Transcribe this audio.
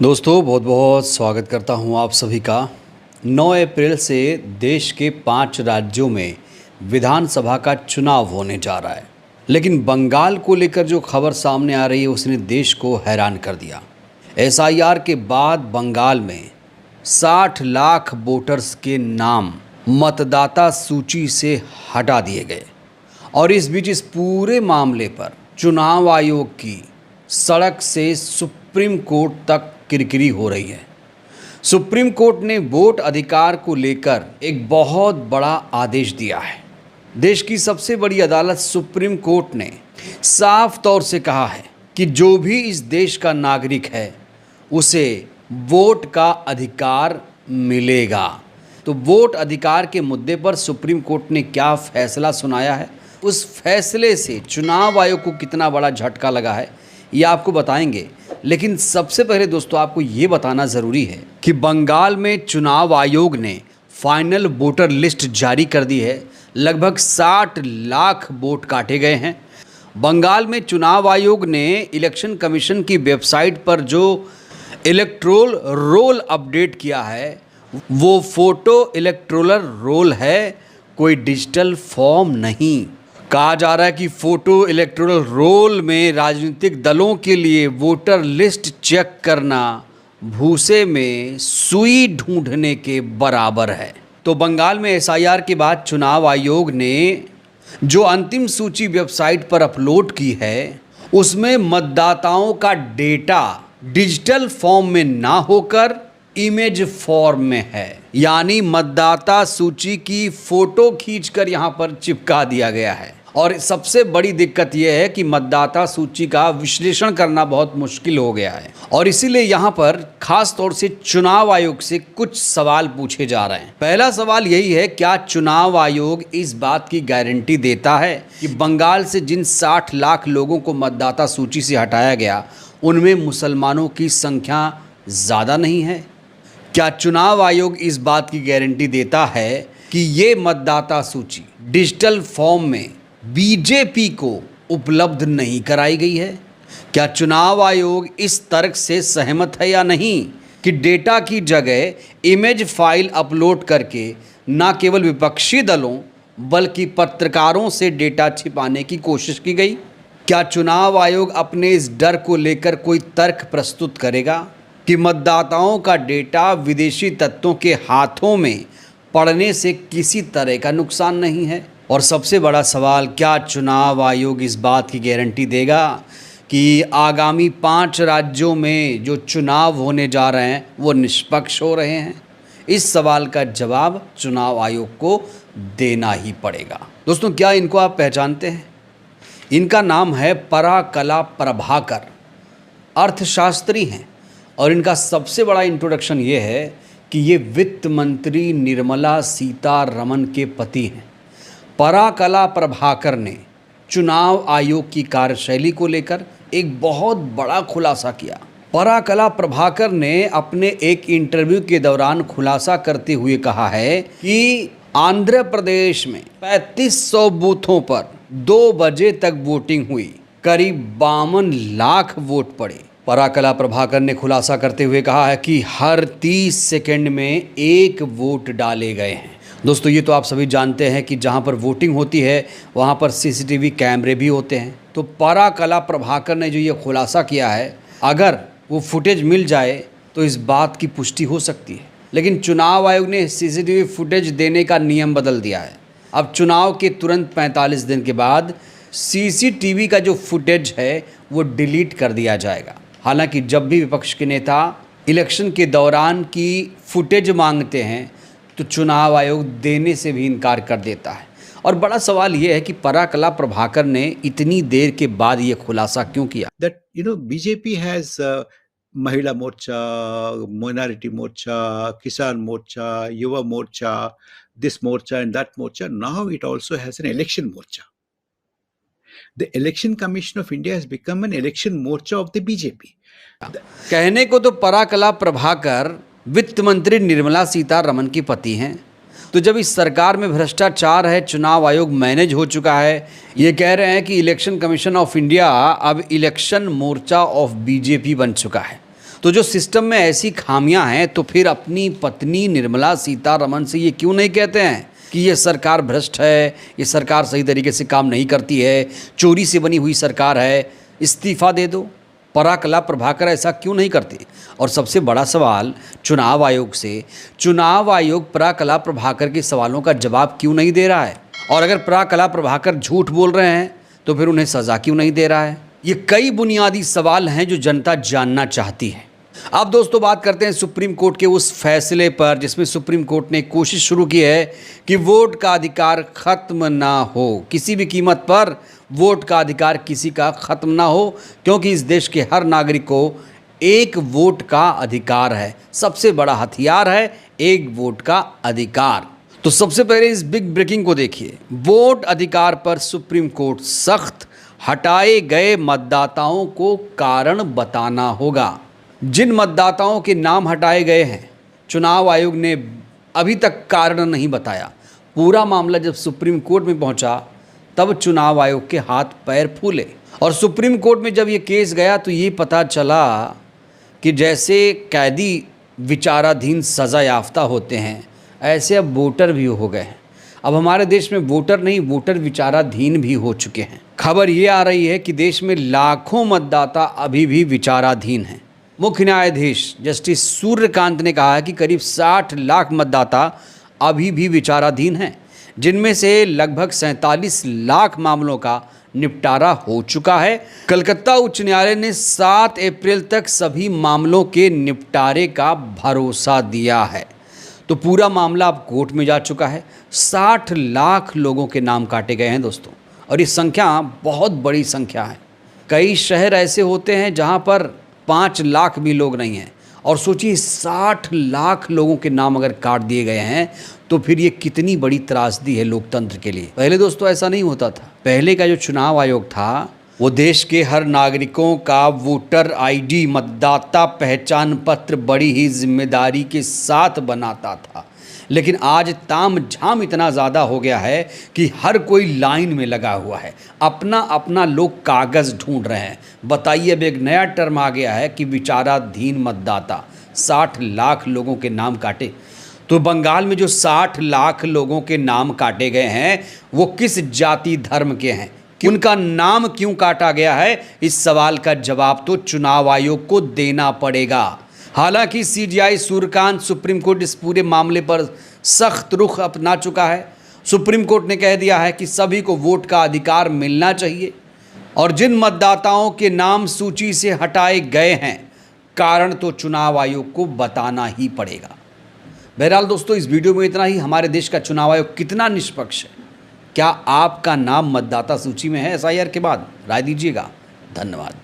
दोस्तों बहुत बहुत स्वागत करता हूं आप सभी का। 9 अप्रैल से देश के 5 राज्यों में विधानसभा का चुनाव होने जा रहा है, लेकिन बंगाल को लेकर जो खबर सामने आ रही है उसने देश को हैरान कर दिया। एसआईआर के बाद बंगाल में 60 लाख वोटर्स के नाम मतदाता सूची से हटा दिए गए और इस बीच इस पूरे मामले पर चुनाव आयोग की सड़क से सुप्रीम कोर्ट तक किरकिरी हो रही है। सुप्रीम कोर्ट ने वोट अधिकार को लेकर एक बहुत बड़ा आदेश दिया है। देश की सबसे बड़ी अदालत सुप्रीम कोर्ट ने साफ तौर से कहा है कि जो भी इस देश का नागरिक है उसे वोट का अधिकार मिलेगा। तो वोट अधिकार के मुद्दे पर सुप्रीम कोर्ट ने क्या फैसला सुनाया है, उस फैसले से चुनाव आयोग को कितना बड़ा झटका लगा है ये आपको बताएंगे। लेकिन सबसे पहले दोस्तों आपको ये बताना ज़रूरी है कि बंगाल में चुनाव आयोग ने फाइनल वोटर लिस्ट जारी कर दी है। लगभग 60 लाख वोट काटे गए हैं। बंगाल में चुनाव आयोग ने इलेक्शन कमीशन की वेबसाइट पर जो इलेक्टोरल रोल अपडेट किया है वो फोटो इलेक्टोरल रोल है, कोई डिजिटल फॉर्म नहीं। कहा जा रहा है कि फोटो इलेक्टोरल रोल में राजनीतिक दलों के लिए वोटर लिस्ट चेक करना भूसे में सुई ढूंढने के बराबर है। तो बंगाल में एसआईआर के बाद चुनाव आयोग ने जो अंतिम सूची वेबसाइट पर अपलोड की है उसमें मतदाताओं का डेटा डिजिटल फॉर्म में ना होकर इमेज फॉर्म में है, यानी मतदाता सूची की फोटो खींचकर यहाँ पर चिपका दिया गया है। और सबसे बड़ी दिक्कत यह है कि मतदाता सूची का विश्लेषण करना बहुत मुश्किल हो गया है और इसीलिए यहाँ पर खास तौर से चुनाव आयोग से कुछ सवाल पूछे जा रहे हैं। पहला सवाल यही है, क्या चुनाव आयोग इस बात की गारंटी देता है कि बंगाल से जिन 60 लाख लोगों को मतदाता सूची से हटाया गया उनमें मुसलमानों की संख्या ज़्यादा नहीं है? क्या चुनाव आयोग इस बात की गारंटी देता है कि ये मतदाता सूची डिजिटल फॉर्म में बीजेपी को उपलब्ध नहीं कराई गई है? क्या चुनाव आयोग इस तर्क से सहमत है या नहीं कि डेटा की जगह इमेज फाइल अपलोड करके न केवल विपक्षी दलों बल्कि पत्रकारों से डेटा छिपाने की कोशिश की गई? क्या चुनाव आयोग अपने इस डर को लेकर कोई तर्क प्रस्तुत करेगा कि मतदाताओं का डेटा विदेशी तत्वों के हाथों में पड़ने से किसी तरह का नुकसान नहीं है? और सबसे बड़ा सवाल, क्या चुनाव आयोग इस बात की गारंटी देगा कि आगामी 5 राज्यों में जो चुनाव होने जा रहे हैं वो निष्पक्ष हो रहे हैं? इस सवाल का जवाब चुनाव आयोग को देना ही पड़ेगा। दोस्तों, क्या इनको आप पहचानते हैं? इनका नाम है पराकला प्रभाकर, अर्थशास्त्री हैं और इनका सबसे बड़ा इंट्रोडक्शन ये है कि ये वित्त मंत्री निर्मला सीतारमण के पति हैं। पराकला प्रभाकर ने चुनाव आयोग की कार्यशैली को लेकर एक बहुत बड़ा खुलासा किया। पराकला प्रभाकर ने अपने एक इंटरव्यू के दौरान खुलासा करते हुए कहा है कि आंध्र प्रदेश में 3500 बूथों पर 2 बजे तक वोटिंग हुई, करीब 52 लाख वोट पड़े। पराकला प्रभाकर ने खुलासा करते हुए कहा है कि हर 30 सेकंड में 1 वोट डाले गए हैं। दोस्तों, ये तो आप सभी जानते हैं कि जहाँ पर वोटिंग होती है वहाँ पर सीसीटीवी कैमरे भी होते हैं। तो पराकला प्रभाकर ने जो ये खुलासा किया है, अगर वो फुटेज मिल जाए तो इस बात की पुष्टि हो सकती है। लेकिन चुनाव आयोग ने सीसीटीवी फुटेज देने का नियम बदल दिया है। अब चुनाव के तुरंत 45 दिन के बाद सीसीटीवी का जो फुटेज है वो डिलीट कर दिया जाएगा। हालांकि जब भी विपक्ष के नेता इलेक्शन के दौरान की फुटेज मांगते हैं तो चुनाव आयोग देने से भी इनकार कर देता है। और बड़ा सवाल ये है कि पराकला प्रभाकर ने इतनी देर के बाद ये खुलासा क्यों किया? That BJP has Mahila Morcha, Minority Morcha, Kisan Morcha, Yuva Morcha, this Morcha and that Morcha. Now it also has an election Morcha. The Election Commission of India has become an election Morcha of the BJP. कहने को तो पराकला प्रभाकर वित्त मंत्री निर्मला सीतारमण की पति हैं, तो जब इस सरकार में भ्रष्टाचार है, चुनाव आयोग मैनेज हो चुका है, ये कह रहे हैं कि इलेक्शन कमीशन ऑफ इंडिया अब इलेक्शन मोर्चा ऑफ बीजेपी बन चुका है, तो तो जो सिस्टम में ऐसी खामियां हैं तो फिर अपनी पत्नी निर्मला सीतारमण से ये क्यों नहीं कहते हैं कि ये सरकार भ्रष्ट है, ये सरकार सही तरीके से काम नहीं करती है, चोरी से बनी हुई सरकार है, इस्तीफा दे दो। पराकला प्रभाकर ऐसा क्यों नहीं करते? और सबसे बड़ा सवाल चुनाव आयोग से, चुनाव आयोग पराकला प्रभाकर के सवालों का जवाब क्यों नहीं दे रहा है? और अगर पराकला प्रभाकर झूठ बोल रहे हैं तो फिर उन्हें सज़ा क्यों नहीं दे रहा है? ये कई बुनियादी सवाल हैं जो जनता जानना चाहती है। अब दोस्तों बात करते हैं सुप्रीम कोर्ट के उस फैसले पर जिसमें सुप्रीम कोर्ट ने कोशिश शुरू की है कि वोट का अधिकार खत्म ना हो, किसी भी कीमत पर वोट का अधिकार किसी का खत्म ना हो, क्योंकि इस देश के हर नागरिक को एक वोट का अधिकार है। सबसे बड़ा हथियार है एक वोट का अधिकार। तो सबसे पहले इस बिग ब्रेकिंग को देखिए। वोट अधिकार पर सुप्रीम कोर्ट सख्त, हटाए गए मतदाताओं को कारण बताना होगा। जिन मतदाताओं के नाम हटाए गए हैं, चुनाव आयोग ने अभी तक कारण नहीं बताया। पूरा मामला जब सुप्रीम कोर्ट में पहुंचा तब चुनाव आयोग के हाथ पैर फूले। और सुप्रीम कोर्ट में जब ये केस गया तो ये पता चला कि जैसे कैदी विचाराधीन सज़ा याफ्ता होते हैं, ऐसे अब वोटर भी हो गए हैं। अब हमारे देश में वोटर नहीं, वोटर विचाराधीन भी हो चुके हैं। खबर ये आ रही है कि देश में लाखों मतदाता अभी भी विचाराधीन हैं। मुख्य न्यायाधीश जस्टिस सूर्यकांत ने कहा है कि करीब 60 लाख मतदाता अभी भी विचाराधीन हैं, जिनमें से लगभग 47 लाख मामलों का निपटारा हो चुका है। कलकत्ता उच्च न्यायालय ने 7 अप्रैल तक सभी मामलों के निपटारे का भरोसा दिया है। तो पूरा मामला अब कोर्ट में जा चुका है। 60 लाख लोगों के नाम काटे गए हैं दोस्तों, और ये संख्या बहुत बड़ी संख्या है। कई शहर ऐसे होते हैं जहां पर 5 लाख भी लोग नहीं हैं, और सोचिए 60 लाख लोगों के नाम अगर काट दिए गए हैं तो फिर ये कितनी बड़ी त्रासदी है लोकतंत्र के लिए। पहले दोस्तों ऐसा नहीं होता था। पहले का जो चुनाव आयोग था वो देश के हर नागरिकों का वोटर आईडी, मतदाता पहचान पत्र बड़ी ही जिम्मेदारी के साथ बनाता था। लेकिन आज ताम झाम इतना ज़्यादा हो गया है कि हर कोई लाइन में लगा हुआ है, अपना अपना लोग कागज़ ढूंढ रहे हैं। बताइए, अब एक नया टर्म आ गया है कि विचाराधीन मतदाता। 60 लाख लोगों के नाम काटे। तो बंगाल में जो 60 लाख लोगों के नाम काटे गए हैं वो किस जाति धर्म के हैं, उनका नाम क्यों काटा गया है, इस सवाल का जवाब तो चुनाव आयोग को देना पड़ेगा। हालांकि सीजेआई सूर्यकांत सुप्रीम कोर्ट इस पूरे मामले पर सख्त रुख अपना चुका है। सुप्रीम कोर्ट ने कह दिया है कि सभी को वोट का अधिकार मिलना चाहिए, और जिन मतदाताओं के नाम सूची से हटाए गए हैं, कारण तो चुनाव आयोग को बताना ही पड़ेगा। बहरहाल दोस्तों, इस वीडियो में इतना ही। हमारे देश का चुनाव आयोग कितना निष्पक्ष है? क्या आपका नाम मतदाता सूची में है एसआईआर के बाद? राय दीजिएगा। धन्यवाद।